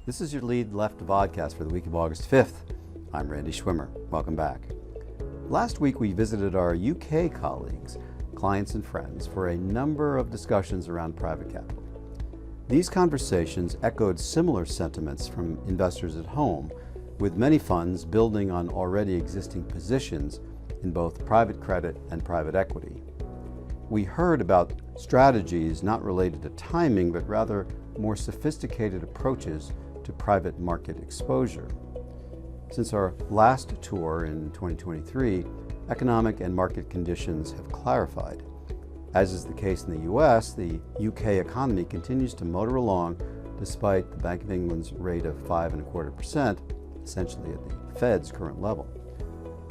This is your Lead Left vodcast for the week of August 5th. I'm Randy Schwimmer. Welcome back. Last week we visited our UK colleagues, clients and friends for a number of discussions around private capital. These conversations echoed similar sentiments from investors at home, with many funds building on already existing positions in both private credit and private equity. We heard about strategies not related to timing, but rather more sophisticated approaches to private market exposure. Since our last tour in 2023, economic and market conditions have clarified. As is the case in the US, the UK economy continues to motor along despite the Bank of England's rate of 5.25%, essentially at the Fed's current level.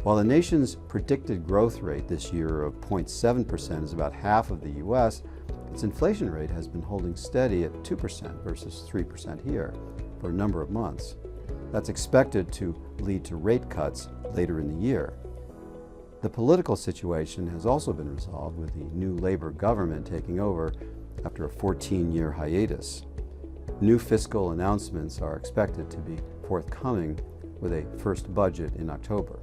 While the nation's predicted growth rate this year of 0.7% is about half of the US, its inflation rate has been holding steady at 2% versus 3% here for a number of months. That's expected to lead to rate cuts later in the year. The political situation has also been resolved with the new Labour government taking over after a 14-year hiatus. New fiscal announcements are expected to be forthcoming with a first budget in October.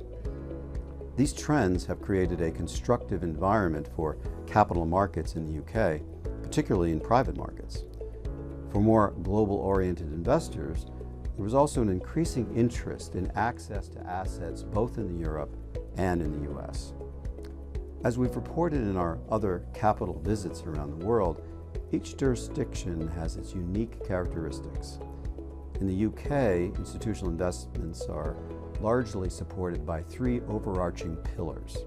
These trends have created a constructive environment for capital markets in the UK, particularly in private markets. For more global-oriented investors, there was also an increasing interest in access to assets both in Europe and in the US. As we've reported in our other capital visits around the world, each jurisdiction has its unique characteristics. In the UK, institutional investments are largely supported by three overarching pillars.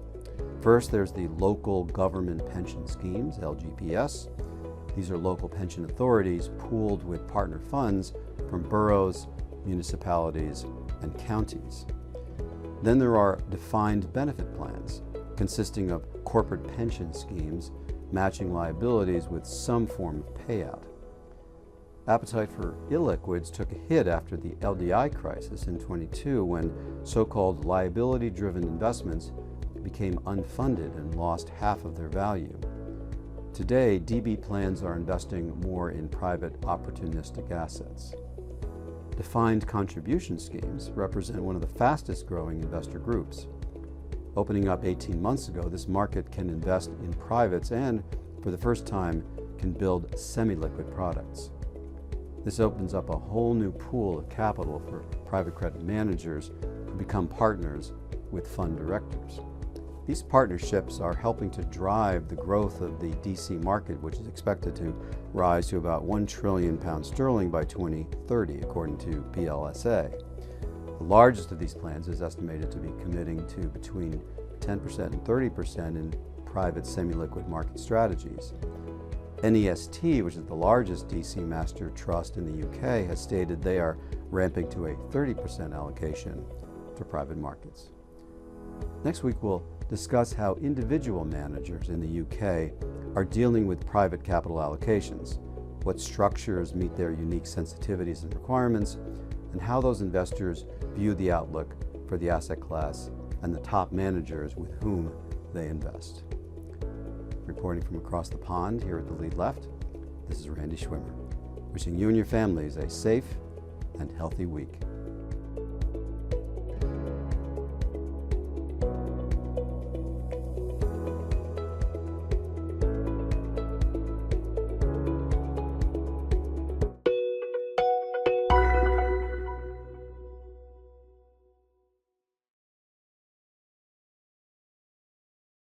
First, there's the local government pension schemes, LGPS. These are local pension authorities pooled with partner funds from boroughs, municipalities, and counties. Then there are defined benefit plans, consisting of corporate pension schemes matching liabilities with some form of payout. Appetite for illiquids took a hit after the LDI crisis in 22, when so-called liability-driven investments became unfunded and lost half of their value. Today, DB plans are investing more in private opportunistic assets. Defined contribution schemes represent one of the fastest growing investor groups. Opening up 18 months ago, this market can invest in privates and, for the first time, can build semi-liquid products. This opens up a whole new pool of capital for private credit managers who become partners with fund directors. These partnerships are helping to drive the growth of the DC market, which is expected to rise to about £1 trillion by 2030, according to PLSA. The largest of these plans is estimated to be committing to between 10% and 30% in private semi-liquid market strategies. NEST, which is the largest DC master trust in the UK, has stated they are ramping to a 30% allocation to private markets. Next week, we'll discuss how individual managers in the UK are dealing with private capital allocations, what structures meet their unique sensitivities and requirements, and how those investors view the outlook for the asset class and the top managers with whom they invest. Reporting from across the pond here at the Lead Left, this is Randy Schwimmer, wishing you and your families a safe and healthy week.